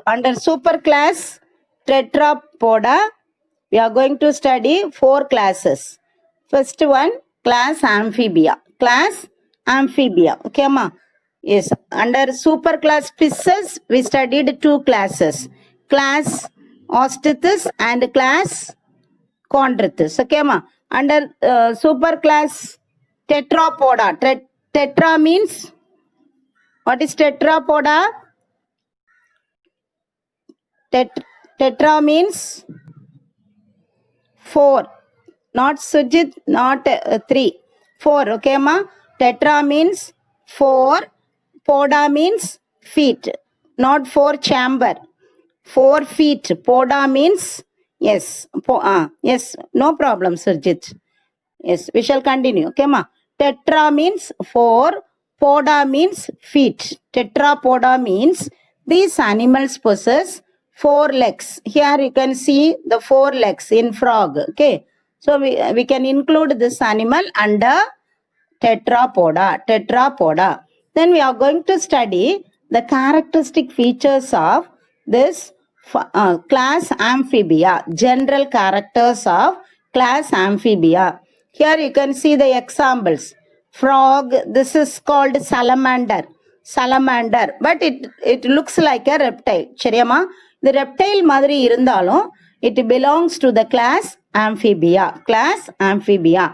under superclass Tetrapoda, we are going to study 4 classes. First one, class Amphibia. Class Amphibia. Okay, ma? Yes. Under superclass Pisces, we studied 2 classes. Class Ostithus and class Chondrichthyes. Okay, ma? Under superclass Tetrapoda. Tetra means, what is Tetrapoda? Tetra means 4. Not Sujit, not 3. 4. Okay, ma? Tetra means 4. Poda means feet. Not 4 chamber. 4 feet. Poda means, yes. Yes, no problem, Sujit. Yes, we shall continue. Okay, ma? Tetra means 4. Poda means feet. Tetrapoda means these animals possess 4 legs. Here you can see the 4 legs in frog. Okay. So we can include this animal under Tetrapoda. Tetrapoda. Then we are going to study the characteristic features of this class Amphibia. General characters of class Amphibia. Here you can see the examples. Frog, this is called salamander. Salamander, but it looks like a reptile. சரியாமா? The reptile மாதிரி இருந்தாலும் it belongs to the class Amphibia. Class Amphibia.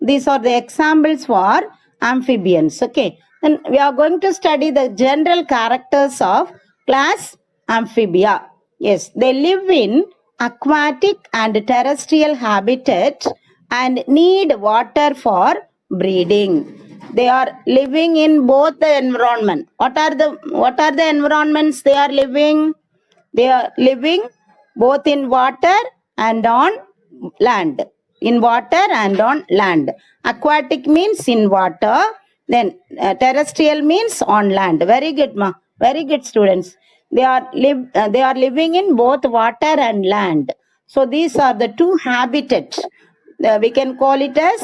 These are the examples for amphibians. Okay. Then we are going to study the general characters of class Amphibia. Yes, they live in aquatic and terrestrial habitat and need water for breeding. They are living in both the environment. What are the environments they are living? They are living both in water and on land. In water and on land. Aquatic means in water. Then terrestrial means on land. Very good, ma. Very good, students. They are living in both water and land. So these are the 2 habitats. We can call it as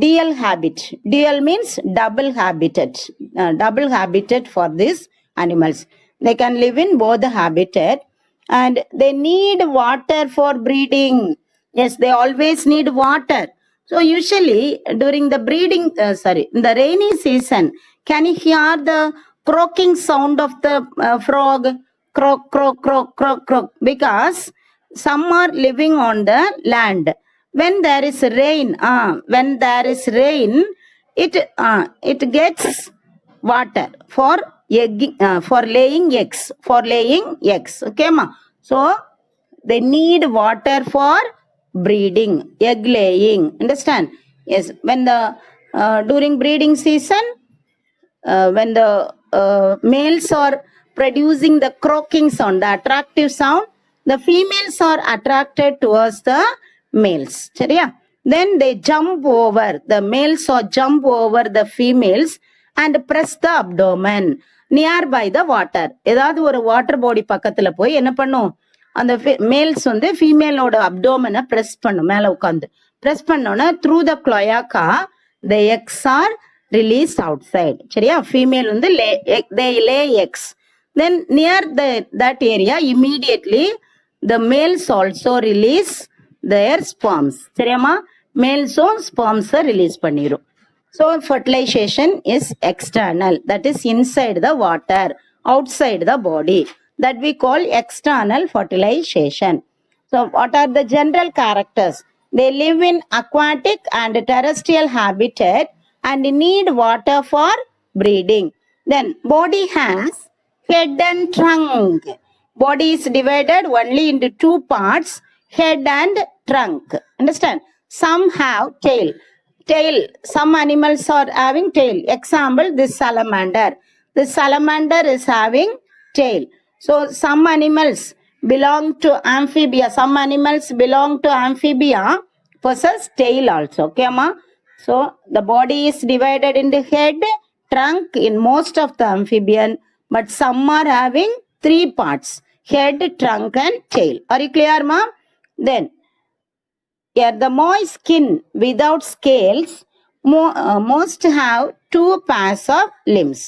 dual habit. Dual means double habitat. Double habitat for these animals. They can live in both the habitat and they need water for breeding. Yes, they always need water. So usually during the breeding, in the rainy season, can you hear the croaking sound of the frog? Croak, croak, croak, croak, croak. Because some are living on the land. When there is rain, it gets water for laying eggs. Okay, ma? So they need water for breeding, egg laying. Understand? Yes. When the during breeding season, when the males are producing the croaking sound, the attractive sound, the females are attracted towards the males. சரியா? Then they jump over, the males or jump over the females and press the abdomen nearby the water. ஏதாவது ஒரு water body பக்கத்துல போய் என்ன பண்ணும்? அந்த males வந்து ஃபீமேலோட அப்டோமனை press பண்ணும். மேல உட்காந்து பிரஸ் பண்ணோன்னா through the cloaca the eggs are released outside. சரியா? ஃபீமேல் வந்து they lay eggs. Then near that area immediately the males also release their sperms. சரியாமா? மேல்ஸும் ஸ்பெர்ம்ஸை ரிலீஸ் பண்ணிரும். So fertilization is external, that is inside the water, outside the body, that we call external fertilization. So what are the general characters? They live in aquatic and terrestrial habitat and need water for breeding. Then body has head and trunk. Body is divided only into 2 parts, head and trunk. Understand? Some have tail. Some animals are having tail. Example, this salamander. This salamander is having tail. So some animals belong to amphibia. Some animals belong to amphibia possess tail also. Okay, ma? So the body is divided into head, trunk in most of the amphibian, but some are having 3 parts: head, trunk and tail. Are you clear, ma? Then here the moist skin without scales most have 2 pairs of limbs.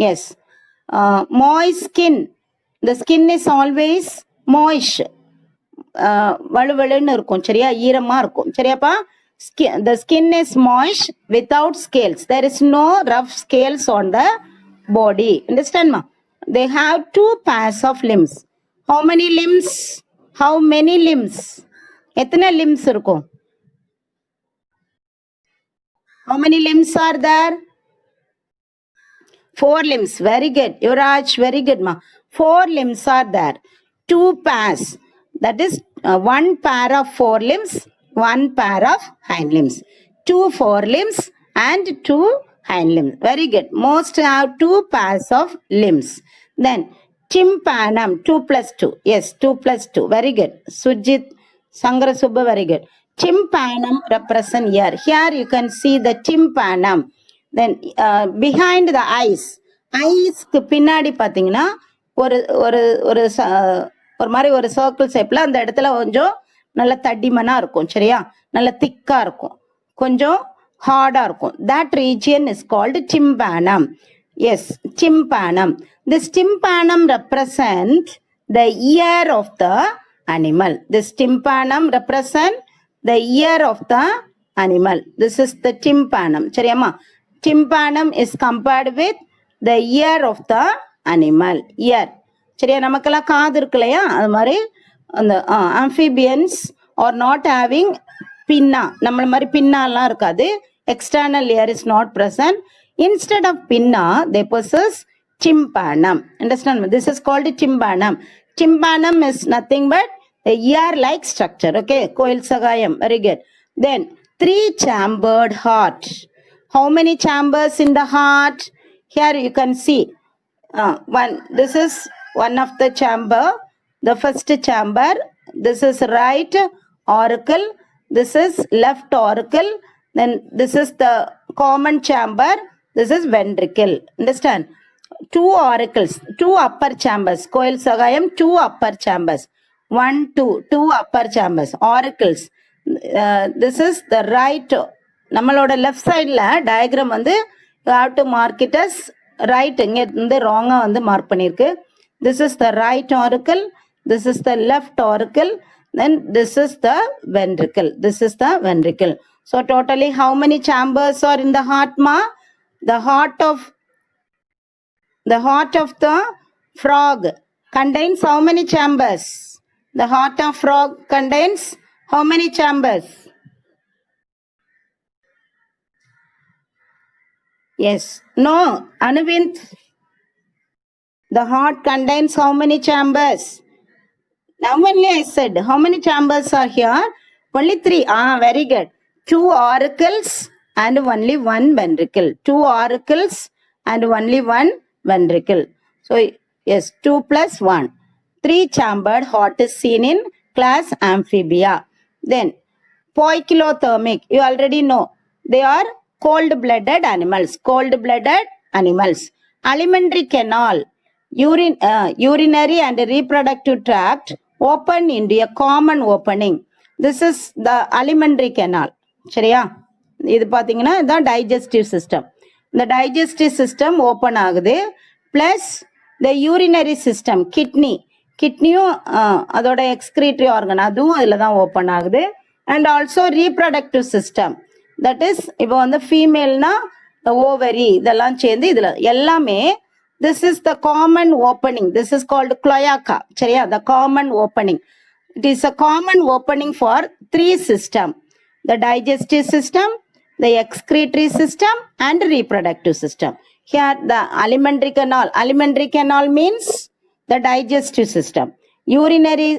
Yes, moist skin The skin is always moist. வழுவழுன்னு இருக்கும் சரியா, ஈரமா இருக்கும் சரியாப்பா. The skin is moist without scales. There is no rough scales on the body. Understand ma? They have 2 pairs of limbs. How many limbs? How many limbs? எத்தனை limbs இருக்கும்? How many limbs are there? 4 limbs. Very good. Yuvraj, very good ma. 4 limbs are there. 2 pairs. That is 1 pair of 4 limbs, 1 pair of hind limbs. 2 forelimbs and 2 hind limbs. Very good. Most have 2 pairs of limbs. Then tympanum, 2 plus 2. Yes, 2 plus 2. Very good. Sujit, Sangra Subba, very good. Tympanum represent here. Here you can see the tympanum. Then behind the eyes. ஐஸ்க்கு பின்னாடி பார்த்தீங்கன்னா ஒரு ஒரு ஒரு ஒரு மாதிரி ஒரு circle ஷேப்ல அந்த இடத்துல கொஞ்சம் நல்ல தடிமனா இருக்கும் சரியா, நல்ல திக்கா இருக்கும், கொஞ்சம் ஹார்டா இருக்கும். That region is called tympanum. Yes, tympanum. This tympanum represent the ear of the animal. This tympanum represent the ear of the animal. This is the tympanum. சரியாமா? Tympanum is compared with the ear of the animal. Ear. சரியா, நமக்கெல்லாம் காது இருக்கு இல்லையா, அது மாதிரி அந்த amphibians are not having pinna. நம்மள மாதிரி பின்னாலாம் இருக்காது. External ear is not present. Instead of pinna, they possess tympanum. Understand? This is called tympanum. Tympanum is nothing but a ear-like structure. Okay, Koil Sagayam. Very good. Then 3-chambered heart. How many chambers in the heart? Here you can see one. This is one of the chamber. The first chamber. This is right auricle. This is left auricle. Then this is the common chamber. This is ventricle. Understand? 2 auricles, 2 upper chambers. Koil Sagayam, 2 upper chambers. 1, 2, 2 upper chambers. Auricles. This is the right. நம்மளோட left சைடில் diagram வந்து you have to mark it as right. இங்கே வந்து ராங்காக வந்து mark பண்ணியிருக்கு. This is the right auricle. This is the left auricle. Then this is the ventricle. This is the ventricle. So totally how many chambers are in the heart ma? The heart of the frog contains how many chambers? The heart of frog contains how many chambers? Yes. No. Anuvind. The heart contains how many chambers? Now only I said. How many chambers are here? Only 3. Very good. 2 auricles and only 1 ventricle. 2 auricles and only 1 ventricle. So yes, 2 plus 1. 3-chambered heart is seen in class Amphibia. Then poikilothermic. You already know. They are cold-blooded animals. Cold-blooded animals. Alimentary canal. Urinary and reproductive tract open into a common opening. This is the alimentary canal. சரியா, இது பார்த்தீங்கன்னா இதுதான் digestive system. இந்த digestive system open ஆகுது. Plus த urinary system, கிட்னியும் அதோட excretory organ அதுவும் அதில் தான் ஓப்பன் ஆகுது. And also reproductive system, that is இப்போ வந்து ஃபீமேல்னா ஓவரி இதெல்லாம் சேர்ந்து இதில் எல்லாமே. This is the common opening. This is called cloaca. சரியா, the common opening. It is a common opening for 3 systems. The digestive system, the excretory system and reproductive system. Here the alimentary canal. Alimentary canal means the digestive system. Urinary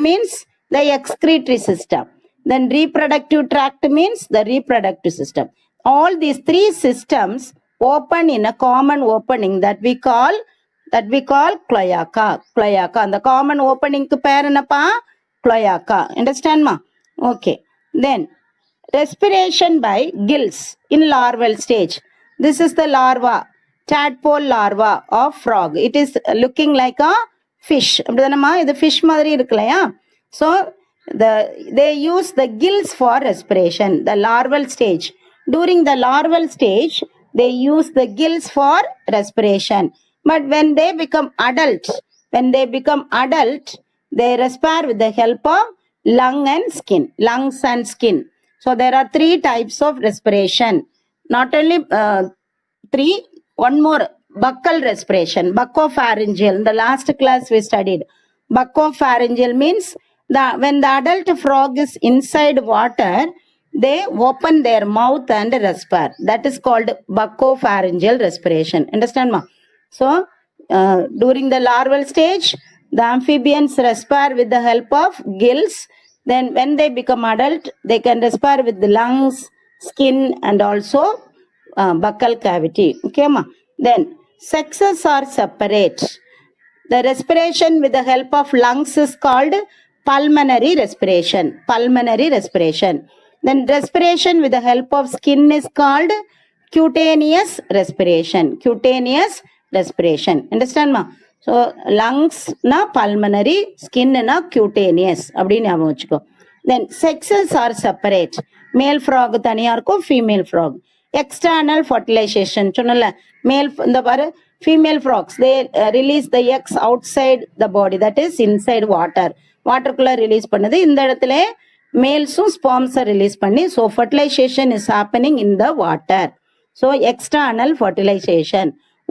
means the excretory system. Then reproductive tract means the reproductive system. All these 3 systems open in a common opening that we call cloaca. And the common opening ku pair enapa? Cloaca. Understand ma? Okay. Then respiration by gills in larval stage. This is the larva, tadpole larva of frog. It is looking like a fish. அப்படிதானமா, இது fish மாதிரி இருக்குல்லையா? So they use the gills for respiration. The larval stage. During the larval stage, they use the gills for respiration. But when they become adult, they respire with the help of lungs and skin. So there are 3 types of respiration. Not only 3, one more, buccal respiration, buccopharyngeal. In the last class we studied buccopharyngeal means when the adult frog is inside water, they open their mouth and respire. That is called buccopharyngeal respiration. Understand ma? So during the larval stage, the amphibians respire with the help of gills. Then when they become adult, they can respire with the lungs, skin, and also buccal cavity. Okay ma? Then sexes are separate. The respiration with the help of lungs is called pulmonary respiration. Then respiration with the help of skin is called cutaneous respiration. Understand ma? So lungs na pulmonary, skin na cutaneous. Then sexes are separate. Male frog தனியா இருக்கும், female frog. External fertilization சொன்னல, male இந்த பாரு female frogs, they release the eggs outside the body, that is inside waterக்குள்ள release பண்ணுது. இந்த இடத்துல மேல்ஸும் ஸ்பெர்ம்ஸை ரிலீஸ் பண்ணி, so fertilization is happening in the water. So external fertilization.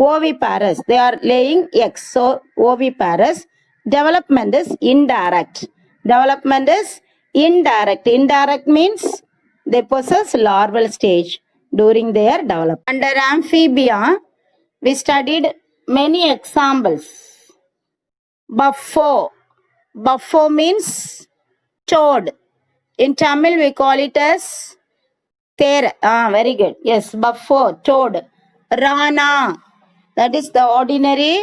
Oviparous, they are laying eggs. So oviparous. Development is indirect. Indirect means they possess larval stage during their development. Under amphibia, we studied many examples. Buffo means toad. In Tamil we call it as thera. Very good. Yes, buffo, toad. Rana, that is the ordinary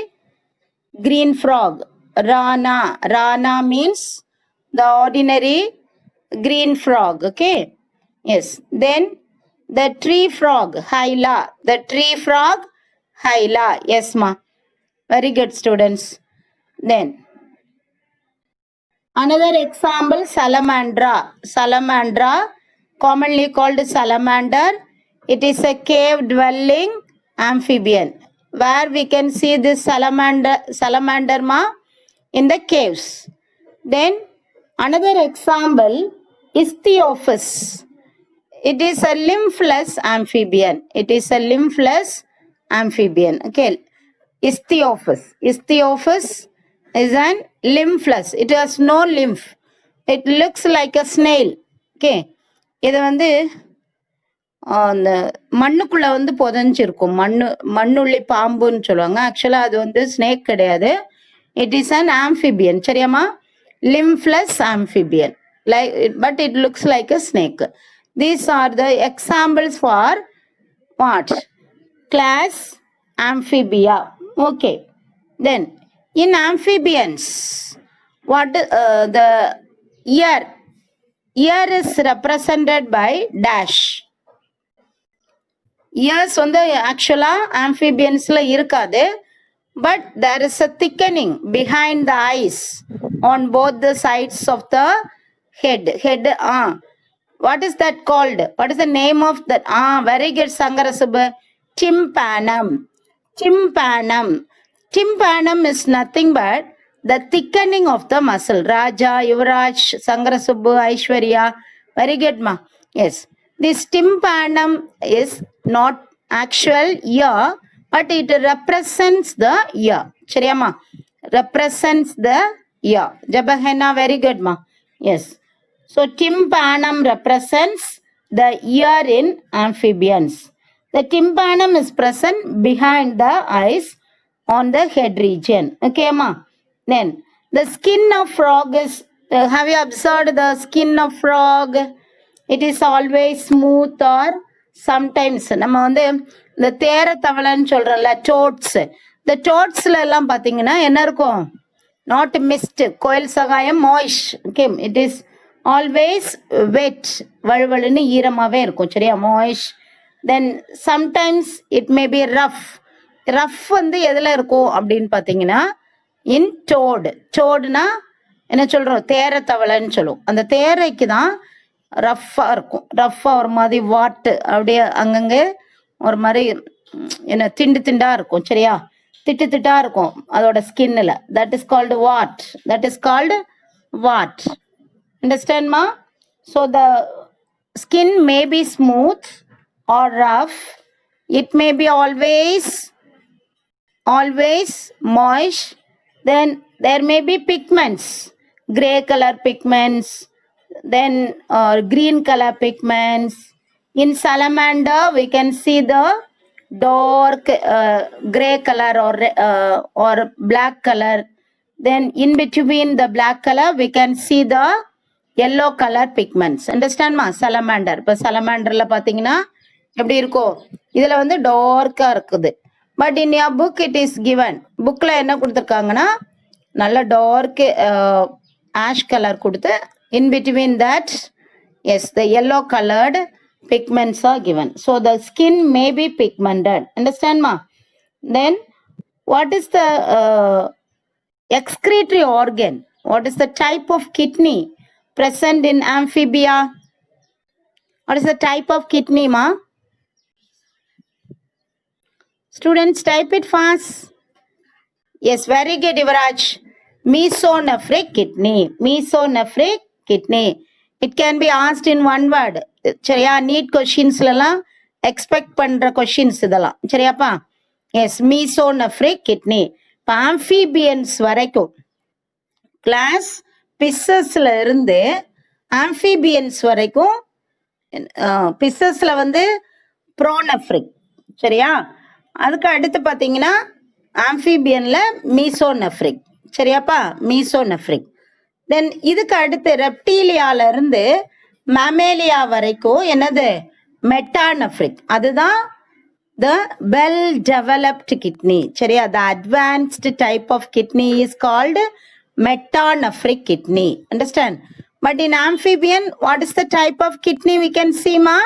green frog. Rana means the ordinary green frog. Okay. Yes. Then the tree frog, Hyla. Yes ma. Very good students. Then another example, salamandra, commonly called salamander. It is a cave dwelling amphibian. Where we can see this salamander ma? In the caves. Then another example, Ichthyophis. It is a lymphless amphibian. Okay. Ichthyophis is an lymphless. It has no lymph. It looks like a snail. Okay. இது வந்து அந்த மண்ணுக்குள்ள வந்து புதஞ்சிருக்கும். மண்ணுள்ளி பாம்புன்னு சொல்லுவாங்க. ஆக்சுவலா அது வந்து ஸ்னேக் கிடையாது. It is an amphibian. சரியாமா? Limbless amphibian. But it looks like a snake. These are the examples for what? Class amphibia. Okay. Then in amphibians, what the ear is represented by dash. Ears வந்து ஆக்சுவலா amphibiansல இருக்காது. But there is a thickening behind the eyes on both the sides of the head. What is that called? What is the name of that? Very good, Sangarasubha. Tympanum. Tympanum is nothing but the thickening of the muscle. Raja, Yuvraj, Sangarasubha, Aishwarya. Very good, ma. Yes. This tympanum is not actual ear, but it represents the ear. Chariyama? Represents the ear. Jabahena, very good, ma. Yes. So tympanum represents the ear in amphibians. The tympanum is present behind the eyes on the head region. Okay, ma? Then the skin of frog is, have you observed the skin of frog? It is always smooth or sometimes நம்ம வந்து இந்த தேர தவளைன்னு சொல்றோம்ல, toads. இந்த டோட்ஸ்ல எல்லாம் பாத்தீங்கன்னா என்ன இருக்கும்? நாட் மிஸ்ட், கோயில் சகாயம், moist. Okay, it is always wet, வழுவழுன்னு ஈரமாவே இருக்கும். சரியா? Moist. Then sometimes it may be rough. Rough வந்து எதுல இருக்கும் அப்படின்னு பாத்தீங்கன்னா இன் டோடுனா என்ன சொல்றோம்? தேர தவளைன்னு சொல்லுவோம். அந்த தேரைக்கு தான் ரஃப்பா இருக்கும். ரஃப்பா ஒரு மாதிரி வாட்டு அப்படியே அங்கங்கே ஒரு மாதிரி என்ன திண்டா இருக்கும். சரியா? திட்டு திட்டா இருக்கும் அதோட ஸ்கின்ல. That is called what? That is called what? Understand ma? So the skin may be smooth or rough. It may be always moist. Then there may be pigments, gray color pigments, then green color pigments. In salamander we can see the dark gray color or black color. Then in between the black color we can see the yellow color pigments. Understand ma? Salamander. இப்போ சலமாண்டர்ல பாத்தீங்கன்னா எப்படி இருக்கும், இதுல வந்து டார்க்கா இருக்குது. But in your book it is given. புக்ல என்ன கொடுத்துருக்காங்கன்னா நல்ல டார்க் ஆஷ் கலர் கொடுத்து in between that, yes, the yellow colored pigments are given. So the skin may be pigmented. Understand ma? Then what is the excretory organ? What is the type of kidney present in amphibia? What is the type of kidney ma? Students, type it fast. Yes, very good, Yuvraj. Mesonephric kidney. Mesonephric kidney. It can be asked in one word. சரியா? NEET கொஸ்டின்ஸ்லாம் expect பண்ற questions இதெல்லாம். சரியாப்பா? Yes, mesonephric kidney. இப்போ amphibians வரைக்கும் class பிசஸ்ல இருந்து amphibians வரைக்கும் பிசஸ்ல வந்து ப்ரோனெஃப்ரிக். சரியா? அதுக்கு அடுத்து பார்த்தீங்கன்னா ஆம்ஃபிபியன்ல மீசோனெஃப்ரிக். சரியாப்பா? மீசோனெஃப்ரிக். தென் இதுக்கு அடுத்து ரெப்டீலியால இருந்து மேமேலியா வரைக்கும் என்னது? மெட்டானெஃப்ரிக். அதுதான் the well developed kidney. சரியா? the advanced type of kidney is called metanephric kidney. Understand? But in amphibian, what is the type of kidney we can see ma?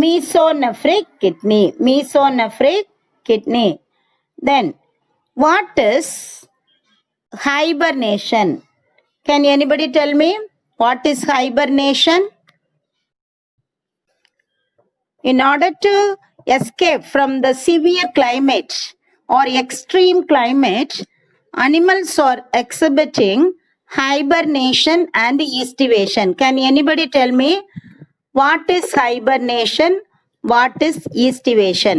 Mesonephric kidney. Mesonephric kidney. Then what is hibernation? Can anybody tell me what is hibernation? In order to escape from the severe climate or extreme climate, animals are exhibiting hibernation and estivation. Can anybody tell me what is hibernation? What is estivation?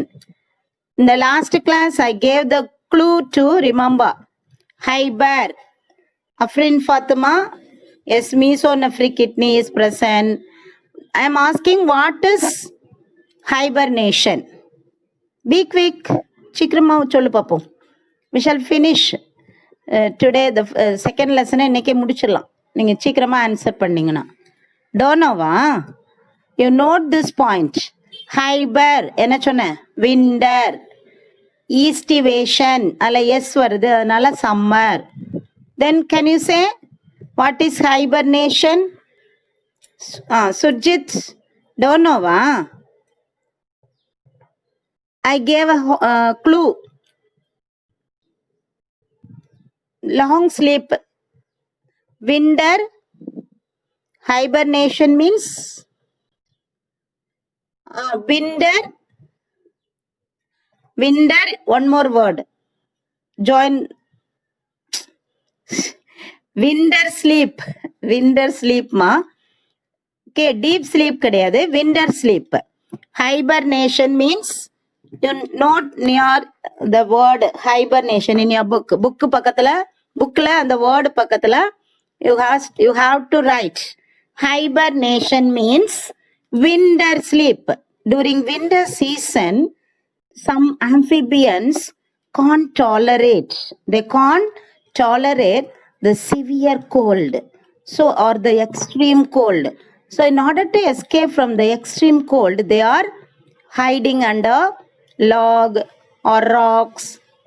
In the last class, I gave the clue to remember. Hiber. Afrin Fatima, yes, mesonephric kidney is present. I am asking what is hibernation? Be quick. Chikrama sollu pappom. We shall finish today the second lesson. இன்னைக்கே முடிச்சிடலாம். நீங்க சீக்கிரமா answer பண்ணீங்கன்னா. டோனோவா? You note this point. Hiber என்ன சொன்ன? Winter. Aestivation அல்ல எஸ் வருது, அதனால summer. Then can you say what is hibernation? Surjit, டோனோவா? I gave a clue. Long sleep. Winter. Hibernation means winter. Winter. One more word. Join. Winter sleep. Winter sleep ma. Okay, deep sleep கிடையாது. Winter sleep. Hibernation means you note near the word hibernation in your book. Book பக்கத்துல, bookல அந்த word பக்கத்துல you have to write. Hibernation means winter sleep. During winter season, some amphibians can't tolerate. They can't tolerate the severe cold. So, or the extreme cold. So, in order to escape from the extreme cold, they are hiding under log or rocks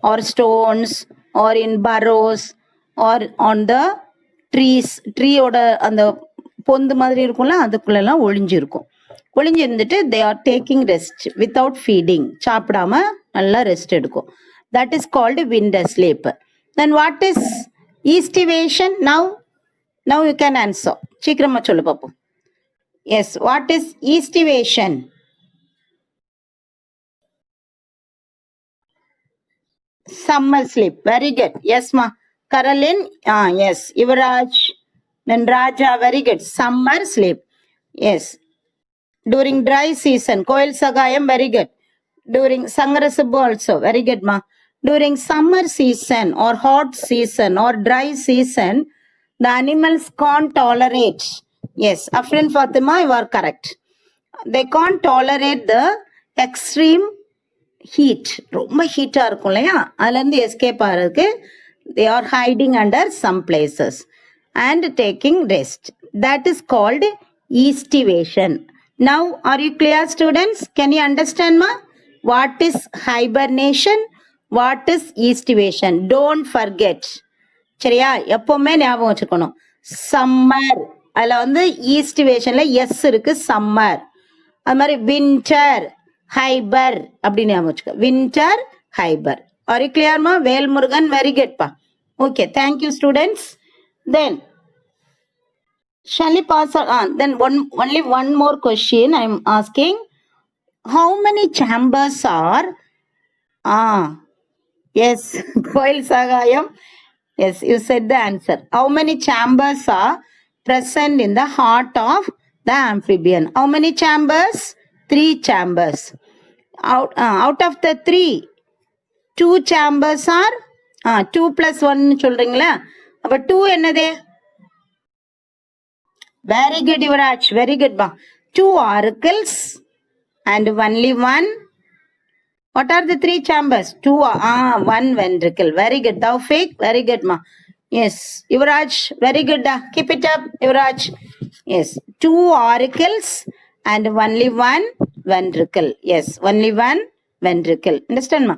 or stones or in burrows or on the trees. ட்ரீயோட அந்த பொந்து மாதிரி இருக்கும்ல, அதுக்குள்ளெல்லாம் ஒளிஞ்சிருக்கும். ஒளிஞ்சிருந்துட்டு they are taking rest without feeding. சாப்பிடாம நல்லா rest எடுக்கும். That is called winter sleep. Then what is estivation? Now you can answer. சீக்கிரமா சொல்லு பாப்போம். Yes, what is estivation? Summer sleep. Very good. Yes, ma. Caroline. Yes. Yuvraj. Then Raja. Very good. Summer sleep. Yes. During dry season. Koil Sagayam. Very good. During Sangarasabhu also. Very good, ma. During summer season or hot season or dry season, the animals can't tolerate. Yes. Afrin Fatima, you are correct. They can't tolerate the extreme heat ரொம்ப ஹீட்டாக இருக்கும் இல்லையா அதுலேருந்து escape ஆகிறதுக்கு they are hiding under some places and taking rest that is called aestivation. Now are you clear students? Can you understand மா? What is hibernation, what is aestivation? Don't forget. சரியா? எப்பவுமே ஞாபகம் வச்சுக்கணும். சம்மர் அதில் வந்து ஈஸ்டிவேஷனில் S இருக்கு, summer. அது மாதிரி வின்டர், ஹைபர் அப்படின்னு ஞாபகம் வச்சுக்கோ. Winter, hiber. Are you clear மா? வேல்முருகன், வெரி குட் பா. Okay, thank you students. Then shall we pass on? Then only one more question I am asking. How many chambers are? Yes, Koil Sagayam. Yes, you said the answer. How many chambers are present in the heart of the amphibian? How many chambers? 3 chambers. Out of the 3, 2 chambers are 2 plus 1 சொல்றீங்களா? அப்ப 2 என்னது? Very good, Yuvraj. Very good, ma. 2 auricles and only 1. What are the 3 chambers? 2, 1 ventricle. Very good. Taufik, very good, ma. Yes. Yuvraj, very good. Keep it up, Yuvraj. Yes. 2 auricles and only 1 ventricle. Yes, only 1 ventricle. Understand, ma?